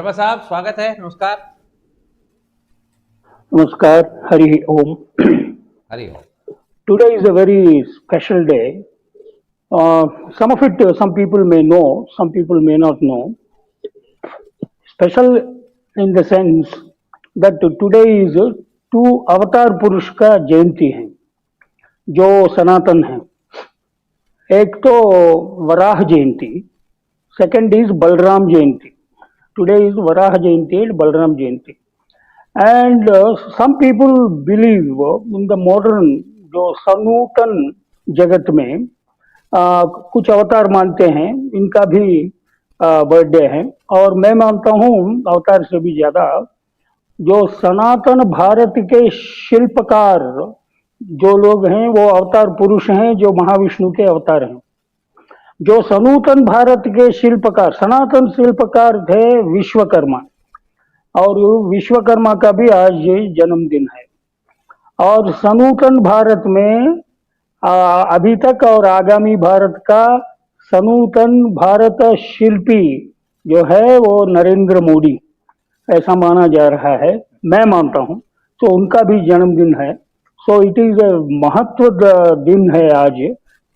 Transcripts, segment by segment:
शर्मा साहब स्वागत है। नमस्कार। Namaskar, Hari Om. Hari Om. Today is a very special day. Some of it, some people may know, some people may not know. Special in the sense that today is two अवतार पुरुष का जयंती है जो सनातन है। एक तो Varaha Jayanti, second is Balaram Jayanti. Today is Varaha Jayanti and Balram Jayanti. And some people believe in the modern जो सनूतन जगत में कुछ अवतार मानते हैं, इनका भी बर्थडे है। और मैं मानता हूँ अवतार से भी ज्यादा जो सनातन भारत के शिल्पकार जो लोग हैं वो अवतार पुरुष हैं, जो महाविष्णु के अवतार हैं। जो सनूतन भारत के शिल्पकार, सनातन शिल्पकार थे विश्वकर्मा, और विश्वकर्मा का भी आज जन्मदिन है। और सनूतन भारत में अभी तक और आगामी भारत का सनूतन भारत शिल्पी जो है वो नरेंद्र मोदी, ऐसा माना जा रहा है, मैं मानता हूँ। तो उनका भी जन्मदिन है। सो इट इज ए महत्व दिन है आज।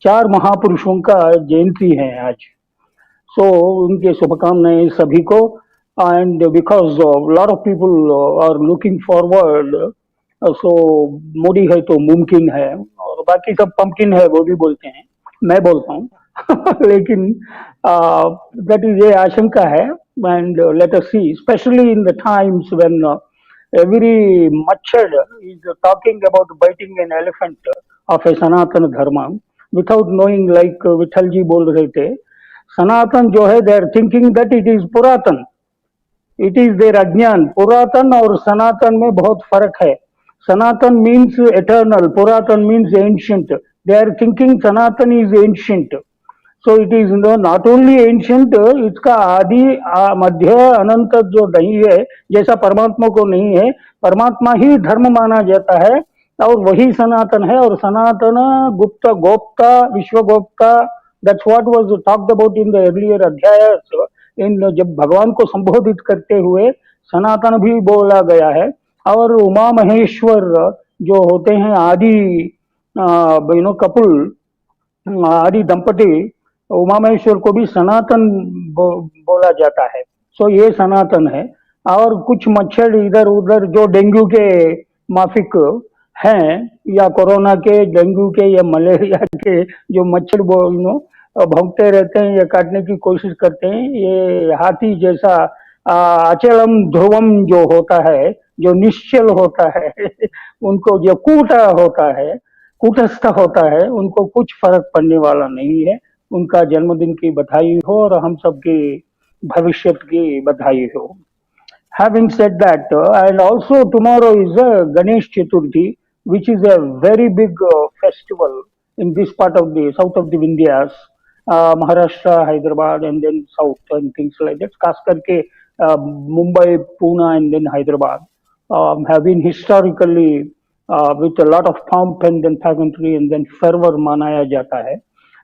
4 महापुरुषों का जयंती है आज। सो उनके शुभकामनाएं सभी को। And because lot of people are looking forward, so Modi है तो मुमकिन है, और बाकी सब पम्पकिन है वो भी बोलते हैं, मैं बोलता हूँ लेकिन दैट इज ए आशंका है। And let us see, specially in the times when every machad is talking about biting an elephant of a Sanatana dharma without knowing, like Vithal ji बोल रहे थे, सनातन जो है they are thinking that it is पुरातन, it is their अज्ञान। पुरातन और सनातन में बहुत फर्क है। सनातन means eternal, पुरातन means ancient. They are thinking Sanatan is ancient. So it is not only ancient, इसका आदि मध्य अनंत जो नहीं है, जैसा परमात्मा को नहीं है, परमात्मा ही धर्म माना जाता है और वही सनातन है। और सनातन गुप्त गोप्ता विश्वगोप्ता, that's what was talked about in the earlier अध्यायस। इन जब भगवान को संबोधित करते हुए सनातन भी बोला गया है। और उमा महेश्वर जो होते हैं आदि कपुल, आदि दंपति, उमा महेश्वर को भी सनातन बोला जाता है। सो ये सनातन है। और कुछ मच्छर इधर उधर जो डेंगू के माफिक हैं, या कोरोना के, डेंगू के या मलेरिया के जो मच्छर भौंकते रहते हैं या काटने की कोशिश करते हैं, ये हाथी जैसा अचलम ध्रुवम जो होता है, जो निश्चल होता है उनको जो कूटा होता है, कूटस्थ होता है, उनको कुछ फर्क पड़ने वाला नहीं है। उनका जन्मदिन की बधाई हो और हम सबकी भविष्य की बधाई हो। Having said that, and also tomorrow is Ganesh Chaturthi, which is a very big festival in this part of the south of the Vindhyas, Maharashtra, Hyderabad, and then south and things like that. खास करके Mumbai, Pune, and then Hyderabad have been historically with a lot of pomp and then pageantry and then fervor मनाया जाता है।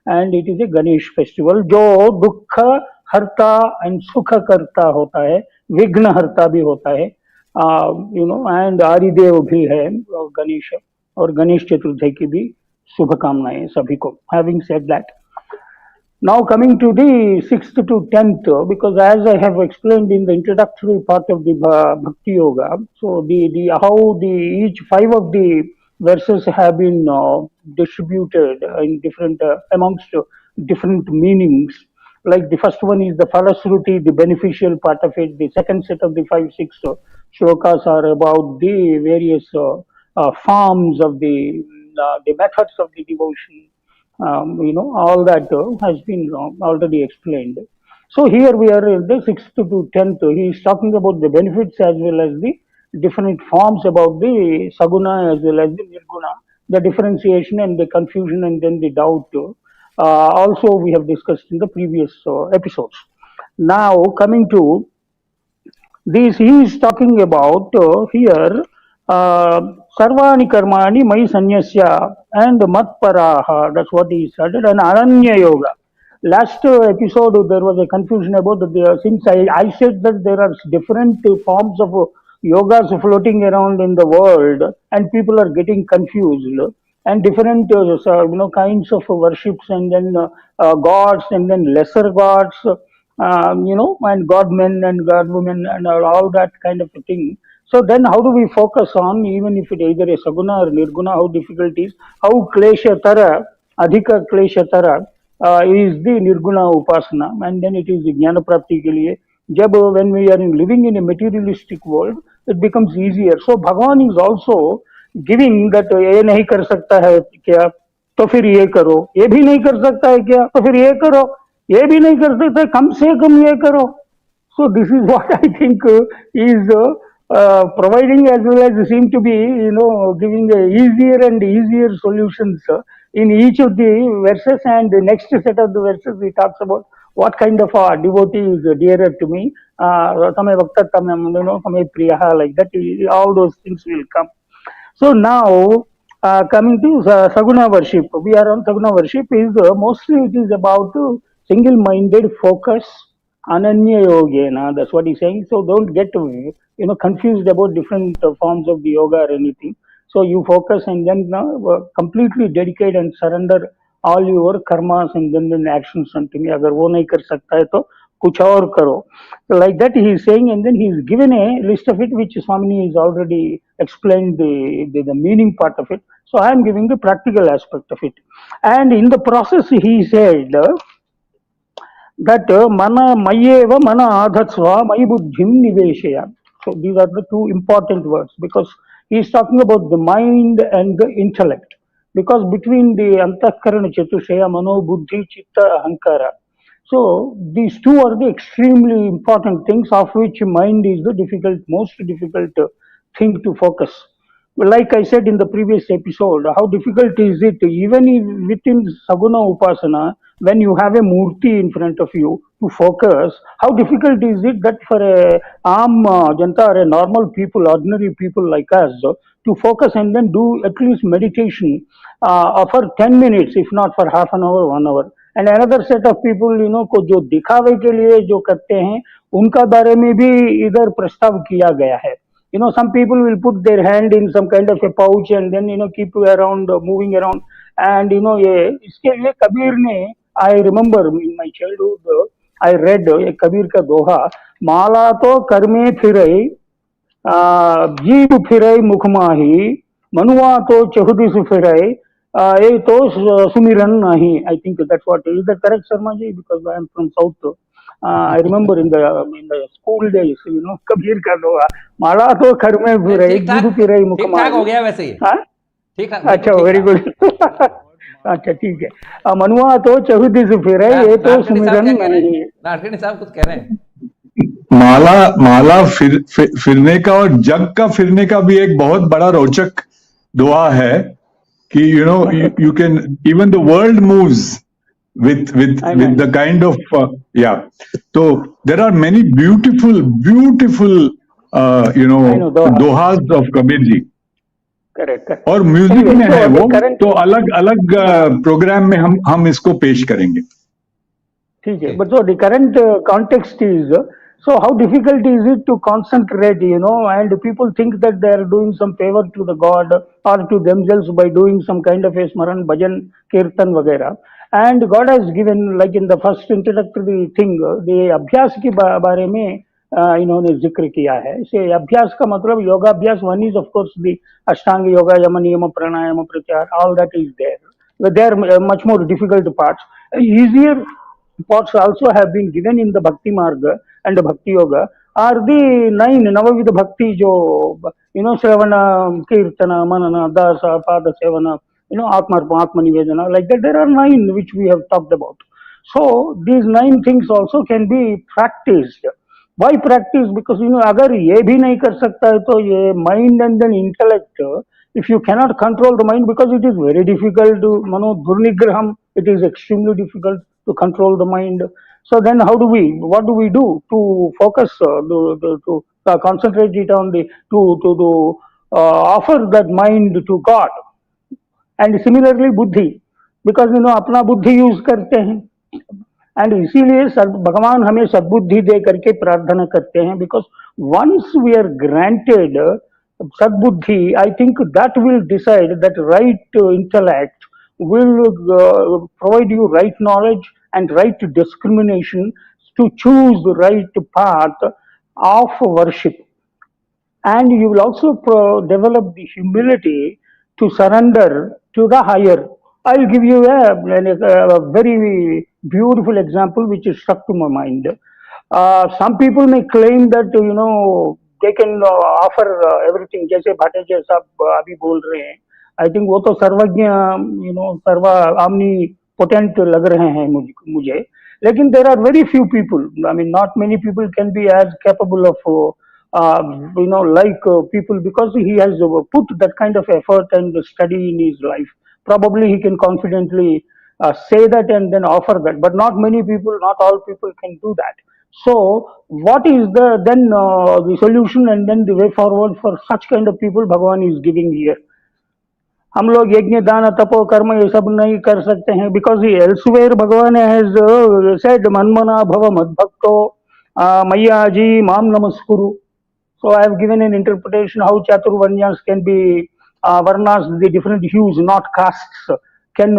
And it is a Ganesh festival जो दुख हरता and सुख करता होता है, विघ्न हरता भी होता है, एंड आदिदेव भी है गणेश। और गणेश चतुर्थी की भी शुभकामनाएं सभी को। Having said that, now coming to the 6th to 10th, because as I have explained in the introductory part of the Bhakti Yoga, so the how the each 5 of the verses have been distributed in different amongst different meanings. Like the first one is the Falasruti, the beneficial part of it. The second set of the 5-6 shlokas are about the various forms of the methods of the devotion. All that has been already explained. So here we are in the 6th to 10th. He is talking about the benefits as well as the different forms about the saguna as well as the nirguna, the differentiation and the confusion and then the doubt. Also we have discussed in the previous episodes. Now coming to this, he is talking about here sarvani karmani mai sanyasya and matparaha, that's what he started, and aranya yoga. last episode there was a confusion about since I said that there are different forms of yogas floating around in the world and people are getting confused and different kinds of worships and then gods and then lesser gods and god men and god women and all that kind of a thing. So then how do we focus on, even if it either a saguna or nirguna, how difficult it is, how klesha tara, adhika klesha tara is the nirguna upasana, and then it is jnana prapti ke liye. जब when we are living in a materialistic world, it becomes easier. So Bhagavan is also giving that ये नहीं कर सकता है क्या तो फिर ये करो, ये भी नहीं कर सकता है क्या तो फिर ये करो, ये भी नहीं कर सकता कम से कम ये करो. So this is what I think is providing as well as seem to be giving easier and easier solutions in each of the verses, and the next set of the verses he talks about what kind of a devotee is dearer to me, tame bhakta tame priyaha, like that all those things will come. So now coming to Saguna worship, we are on Saguna worship is mostly it is about single-minded focus, Ananya Yogena. That's what he's saying. So don't get confused about different forms of the yoga or anything. So you focus and then completely dedicate and surrender all your karmas and then actions unto me. अगर वो नहीं कर सकता है तो कुछ और करो. So like that he is saying, and then he is given a list of it which Swamini has already explained the meaning part of it. So I am giving the practical aspect of it. And in the process he said that mana mayeva mana adhatsva mayi buddhim niveshaya. So these are the two important words because he is talking about the mind and the intellect. Because between the antahkarana chatushaya, mano, buddhi, chitta, ahankara. So these two are the extremely important things, of which mind is the most difficult thing to focus. Like I said in the previous episode, how difficult is it even within Saguna Upasana, when you have a murti in front of you to focus, how difficult is it that for a janta or a normal people, ordinary people like us, to focus and then do at least meditation for 10 minutes, if not for half an hour, 1 hour. And another set of people, को जो दिखावे के लिए जो करते हैं, उनका बारे में भी इधर प्रस्ताव किया गया है. Some people will put their hand in some kind of a pouch and then keep around moving around, and ये इसके लिए कबीर ने, I remember in my childhood I read a Kabir का दोहा, माला तो कर में फिरे जीव फिरे मुख माही, मनुआ तो चहुदिस फिरे ये तो सुमिरन नहीं. I think that's what is that correct, Sharma ji? Because I am from South. I remember in the school days, Kabir का दोहा, माला तो घर में फिरे जीव फिरे मुख माही. ठीक ठाक हो गया वैसे ही. हाँ ठीक है. अच्छा वेरी गुड. अच्छा ठीक है. मनुआ तो चहुदिस फिरे ये तो सुमिरन नहीं. नाटकनी साहब कुछ कह रहे हैं. माला फिरने का और जग का फिरने का भी एक बहुत बड़ा रोचक दुआ है कि you can, even the world moves with the kind of so there are many beautiful दोहास of Kabir ji. Correct. और म्यूजिक में है वो, तो अलग अलग प्रोग्राम में हम इसको पेश करेंगे. ठीक है. But so the current context is, so how difficult is it to concentrate, and people think that they are doing some favor to the God or to themselves by doing some kind of a smaran, bhajan, kirtan वगैरह. And God has given, like in the first introductory thing, the अभ्यास के बारे में इन्होंने जिक्र किया है. इसे अभ्यास का मतलब योगाभ्यास, one is of course the अष्टांग योगा, यम नियम प्राणायाम प्रत्याहार, all that is there. They are much more difficult parts. Easier parts also have been given in the Bhakti Marga and the Bhakti Yoga are the 9 Navavidha Bhakti jo, Sravana, Kirtana, Manana, Dasa, Pada Sevana, Atmarpa, Atma Nivedana, like that. There are 9 which we have talked about. So these 9 things also can be practiced. Why practice? Because अगर ये भी नहीं कर सकता है तो ये mind and then intellect, if you cannot control the mind, because it is very difficult to durnigraham, it is extremely difficult to control the mind. So then what do we do to focus, to concentrate it on to offer that mind to God? And similarly buddhi, because अपना बुद्धि use करते हैं, and इसीलिए भगवान हमें सद्बुद्धि दे करके प्रार्थना करते हैं, because once we are granted सद्बुद्धि, I think that will decide that right intellect will provide you right knowledge and right discrimination to choose the right path of worship. And you will also develop the humility to surrender to the higher. I'll give you a very beautiful example which is struck to my mind. Some people may claim that they can offer everything, जैसे भट्टाचार्य साहब अभी बोल रहे हैं. I think वो तो सर्वज्ञ सर्व आमनी potent लग रहे हैं मुझे. लेकिन there are very few people, I mean not many people can be as capable of like people, because he has put that kind of effort and study in his life. Probably he can confidently say that and then offer that, but not many people, not all people can do that. So what is the solution and then the way forward for such kind of people Bhagavan is giving here? हम लोग यज्ञ दान तपो कर्म ये सब नहीं कर सकते हैं, बिकॉज एल्सवेयर भगवान हैज सेड मन्मना भव मद्भक्तो मय्याजी माम नमस्कुरु. So I have given an interpretation how chaturvarnyas can be varnas, the different hues, not castes, can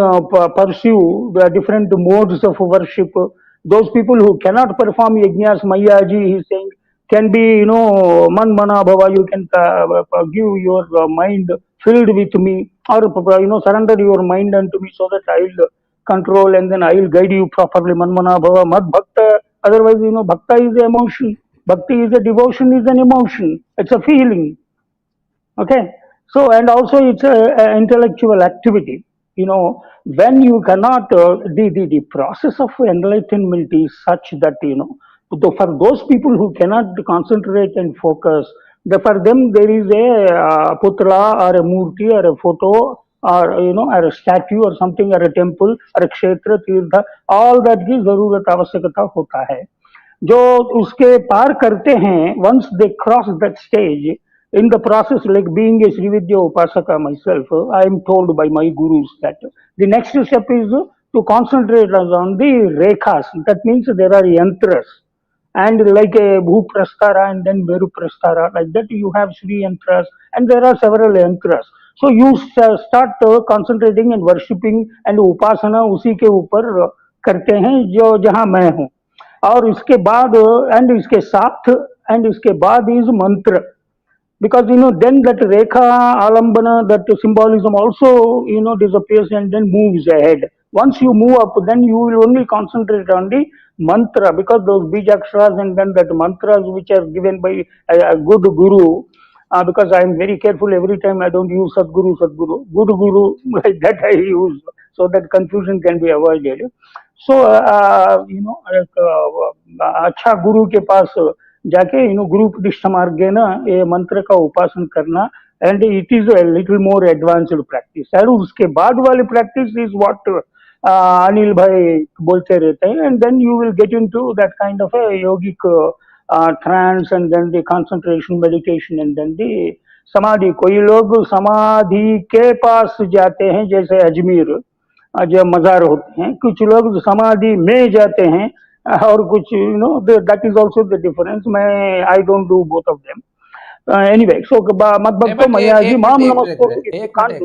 pursue the different modes of worship. Those people who cannot perform yajnas, Mayaji, he is saying, can be, man mana bhava, you can give your mind filled with me, or surrender your mind unto me so that I will control and then I will guide you properly. Man mana bhava mad bhakta. Otherwise, bhakta is the emotion. Bhakti is a devotion, is an emotion. It's a feeling. Okay. So, and also it's a intellectual activity. When you cannot, the process of enlightenment is such that, for those people who cannot concentrate and focus, for them there is a putla or a murti or a photo or, or a statue or something, or a temple or a kshetra, tirtha, all that की जरूरत आवश्यकता होता है. जो उसके पार करते हैं, once they cross that stage, in the process, like being a Srividya Upasaka myself, I am told by my gurus that the next step is to concentrate on the rekhas. That means there are yantras, and like a Bhu Prastara and then Meru Prastara, like that you have Sri yantras, and there are several yantras. So you start concentrating and worshipping, and upasana उसी के ऊपर करते हैं जो जहाँ मैं हूँ. और इसके बाद एंड इसके साथ एंड इसके बाद इज मंत्र, because then that rekha alambana, that symbolism also disappears and then moves ahead. Once you move up, then you will only concentrate on the mantra, because those bijaksharas and then that mantras which are given by a good guru, because I am very careful every time I don't use Sadguru, good guru, like that I use, so that confusion can be avoided. So अच्छा गुरु के पास जाके गुरु प्रतिष्ठा मार्गेण ये मंत्र का उपासन करना, and it is a little more advanced practice. और उसके बाद वाली practice is what अनिल भाई बोलते रहते हैं, and then you will get into that kind of a yogic trance and then the concentration meditation and then the समाधि. कोई लोग समाधि के पास जाते हैं जैसे अजमेर जो मजार होते हैं, कुछ लोग समाधि में जाते हैं, और कुछ that is also the difference. मैं I don't do both of them. Anyway, so मतलब तो मैया जी माम नमस्ते.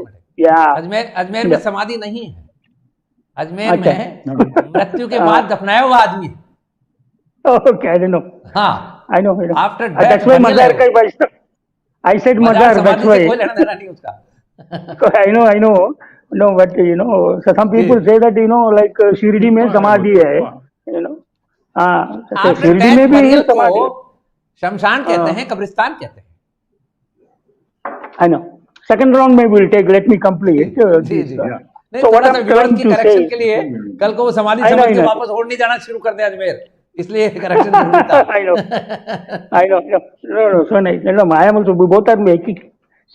अजमेर में समाधि नहीं है. अजमेर में मृत्यु के बाद दफनाया हुआ आदमी. Okay, I don't know. हाँ, I know. After that's why मजार का भाई, आई सेड मजार, दैट्स व्हाई. कोई लेना देना नहीं उसका. I know. No, but so some people say that like Shirdi में समाधि है, तो शिरडी में भी समाधि. शमशान कहते हैं, कब्रिस्तान कहते हैं. I know. Second round में will take. Let me complete. Ji. So what I'm trying to say के लिए कल को वो समाधि समझ के वापस और नहीं जाना शुरू कर दे अजमेर, इसलिए करेक्शन जरूरी था. I know. No, so no. I am also both are making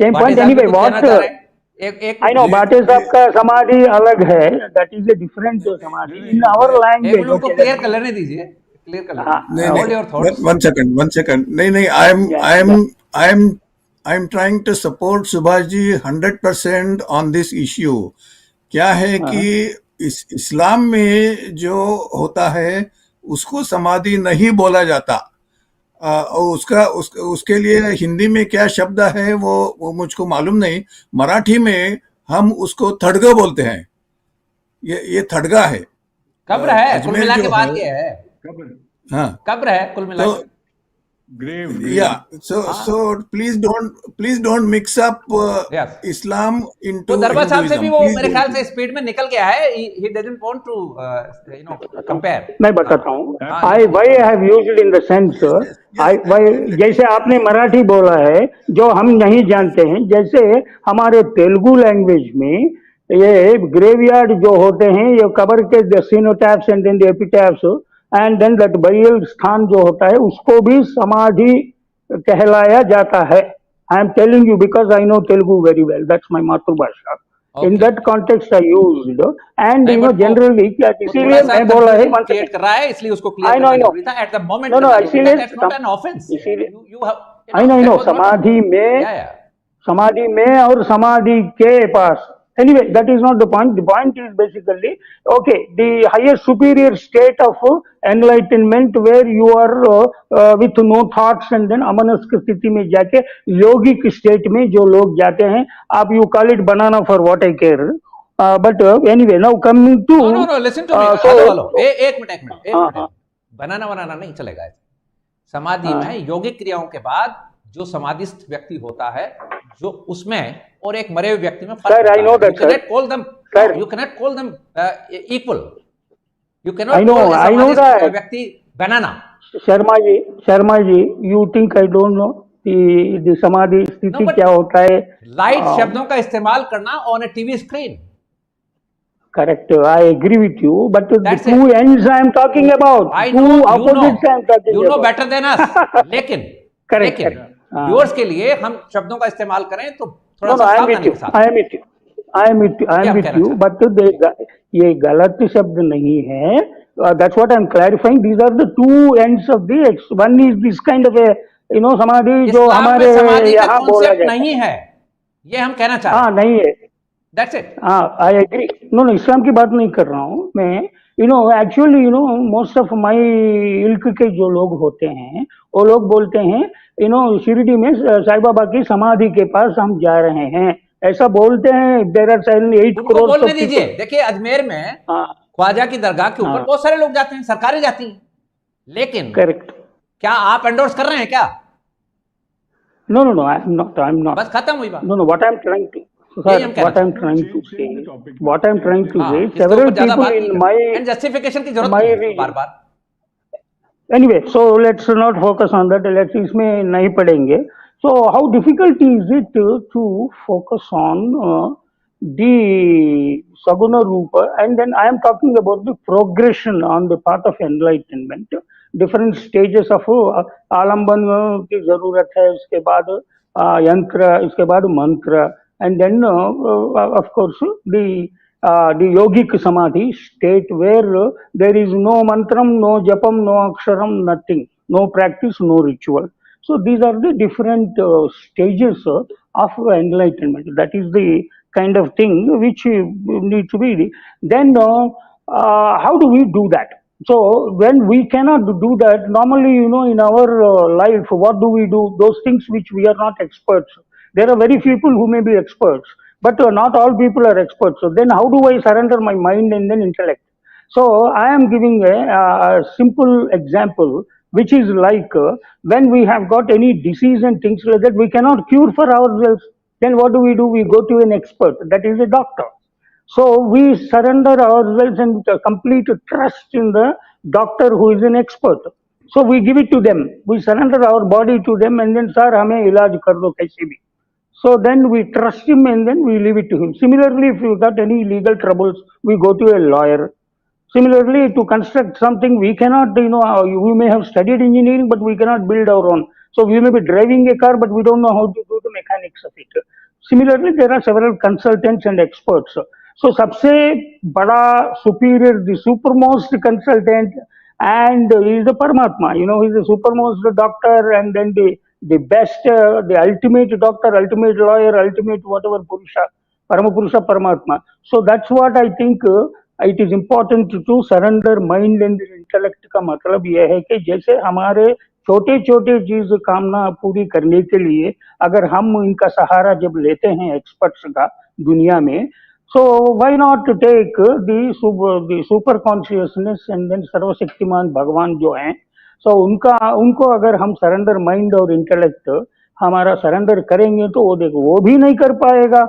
same point anyway. What? I know, बाटे साहब का समाधि अलग है. That is a different समाधि in our language. उनको क्लियर कर लेने दीजिए. क्लियर कर लेने. Hold your thoughts. One second. नहीं. I'm trying to support Subhash ji 100% on this issue. क्या है कि इस्लाम में जो होता है उसको समाधि नहीं बोला जाता। और उसके लिए हिंदी में क्या शब्द है वो मुझको मालूम नहीं। मराठी में हम उसको थडगा बोलते हैं। ये थडगा है। कब्र है, कुल अजमेर मिला के जो बात है, ये है, हाँ, कब्र है कुल मिला तो के। grave. yeah, so please don't mix up Yes. Islam तो into दरबार साहब से भी Hinduism. वो Please मेरे don't ख्याल do से that. स्पीड में निकल गया है। he doesn't want to compare. मैं बताता हूँ, हाँ, I why I have used in the sense, Yes, I why जैसे आपने मराठी बोला है जो हम नहीं जानते हैं, जैसे हमारे तेलुगु लैंग्वेज में ये ग्रेवयार्ड जो होते हैं, ये कबर के cenotaphs and then the epitaphs and then that burial स्थान जो होता है उसको भी समाधि कहलाया जाता है। I am telling you because I know Telugu very well, that's my मातृभाषा। In that context I used and नहीं, but जनरली क्या, वो इसीलिए थोड़ा सा मैं बोला है क्रिएट कर रहा है, इसलिए उसको I क्लियर know, करना I know. जरूरी था। At the moment No, no, करना जरूरी था। इसीलिए दैट्स नॉट एन ऑफेंस। इसीलिए I know, समाधि में और समाधि के पास, anyway, that is not the point. The point is basically, okay, the higher superior state of enlightenment where you are with no thoughts and then अमनस्क स्थिति में जाके योगिक state में जो लोग जाते हैं, आप you call it banana for what I care, but anyway, now coming to no listen to me. Hello एक मिनट बनाना नहीं चलेगा। समाधि में यौगिक क्रियाओं के बाद जो समाधिस्थ व्यक्ति होता है, जो उसमें और एक मरे हुए व्यक्ति में फर्क होता है। You cannot call them equal. You cannot call a समाधिस्थ व्यक्ति banana. Sharma ji, you think I don't know the समाधि स्थिति क्या होता है? लाइट शब्दों का इस्तेमाल करना on a TV screen. Correct, I agree with you, but the two ends I am talking about, two opposites I am talking about. You know better than us. लेकिन व्यूअर्स के लिए हम शब्दों का इस्तेमाल करें तो थोड़ा सा सावधानी के साथ। I am with you, but ये गलत शब्द नहीं है। That's what I am clarifying. These are the two ends of the X. One is this kind of a समाधि जो हमारे यहाँ बोला जाता है, नहीं है, ये हम कहना चाहते हैं। हाँ, नहीं है। That's it. I agree. No, इस्लाम की बात नहीं कर रहा हूँ मैं। Actually, most of my ilk के जो लोग होते हैं, वो लोग बोलते हैं, शिरडी में साईं बाबा की समाधि के पास हम जा रहे हैं, ऐसा बोलते हैं। There are 8 crore बोलने दीजिए। देखिए अजमेर में ख्वाजा की दरगाह के ऊपर बहुत सारे लोग जाते हैं, सरकारें जाती हैं, लेकिन करेक्ट, क्या आप एंडोर्स कर रहे हैं क्या? No, I'm not. बस खत्म हुई बात। No, what I'm trying to say, several people in my justification की जरूरत नहीं है बार-बार। Anyway, so let's not focus on that. Let's इसमें नहीं पढ़ेंगे। So how difficult is it to focus on the Saguna Rupa, and then I am talking about the progression on the path of enlightenment. Different stages of आलम्बन की जरूरत है, उसके बाद यंत्र, इसके बाद मंत्र, and then of course the yogic samadhi state where there is no mantram, no japam, no aksharam, nothing, no practice, no ritual. So these are the different stages of enlightenment. That is the kind of thing which need to be. Then how do we do that? So when we cannot do that, normally, in our life, what do we do? Those things which we are not experts. There are very few people who may be experts, but not all people are experts. So then how do I surrender my mind and then intellect? So I am giving a simple example, which is like when we have got any disease and things like that, we cannot cure for ourselves. Then what do? We go to an expert, that is a doctor. So we surrender ourselves and complete trust in the doctor who is an expert. So we give it to them. We surrender our body to them and then, sir, हमें इलाज कर दो कैसे भी. So then we trust him and then we leave it to him. Similarly, if you got any legal troubles, we go to a lawyer. Similarly, to construct something, we cannot, we may have studied engineering, but we cannot build our own. So we may be driving a car, but we don't know how to do the mechanics of it. Similarly, there are several consultants and experts. So सबसे बड़ा superior, the supermost consultant, and he is the Paramatma. He is the supermost doctor, and then the best, the ultimate doctor, ultimate lawyer, ultimate whatever Purusha, Paramapurusha, Paramatma. So that's what I think it is important to surrender mind and intellect का मतलब यह है कि जैसे हमारे छोटे छोटे चीज कामना पूरी करने के लिए अगर हम इनका सहारा जब लेते हैं एक्सपर्ट्स का दुनिया में, so why not take the super consciousness and then सर्वशक्तिमान भगवान जो हैं, so उनको अगर हम सरेंडर माइंड और इंटेलेक्ट हमारा सरेंडर करेंगे तो वो देखो वो भी नहीं कर पाएगा.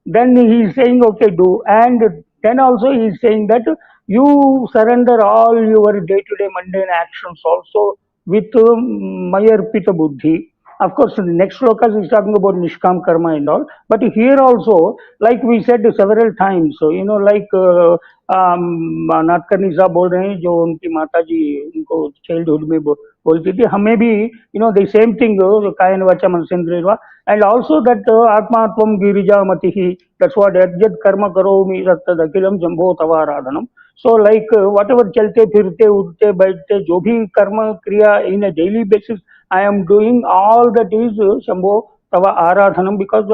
Then he is saying okay do, and then also he is saying that you surrender all your day to day mundane actions also with mayarpita buddhi. Of course, the next sloka is talking about nishkam karma and all, but here also, like we said several times, so like Natkarni साहब बोल रहे हैं जो उनकी माता जी उनको childhood में बोलती थी, हमें भी द सेम थिंग कायन वाचा मनसेंद्रियर्वा, and also that atmatvam girija matihi, that's what yad karma karomi तद अखिलम जम्भो तवाराधनम. So like whatever चलते फिरते उठते बैठते जो भी कर्म क्रिया in a daily basis I am doing, all that is Shambho Tava Aradhanam, because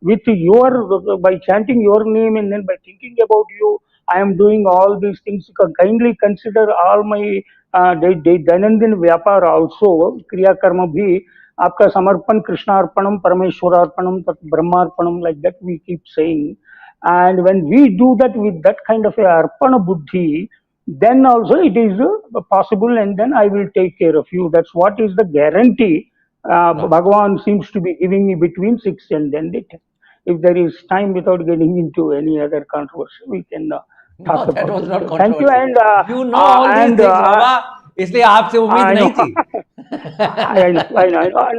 with your, by chanting your name and then by thinking about you, I am doing all these things. Kindly consider all my Dainandin Vyapar also, Kriya Karma bhi, आपका समर्पण कृष्णार्पणम परमेश्वरार्पणम तत् ब्रह्मार्पणम, like that we keep saying. And when we do that with that kind of a arpana buddhi, then also it is possible, and then I will take care of you. That's what is the guarantee Bhagavan seems to be giving me between 6 and then 8. If there is time, without getting into any other controversy, we can talk about that was not it. Thank you. And you know all these things, Baba, इसलिए आपसे उम्मीद नहीं थी. I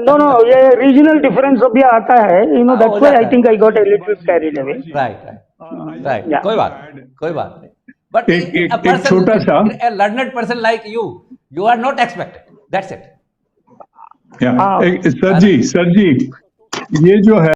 know. No, ये regional difference अभी आता है. That's why I think I got a little bit carried away. Right. Yeah. कोई बात नहीं. But एक छोटा सा, a learned person like you are not expected. That's it. Sir जी, ये जो है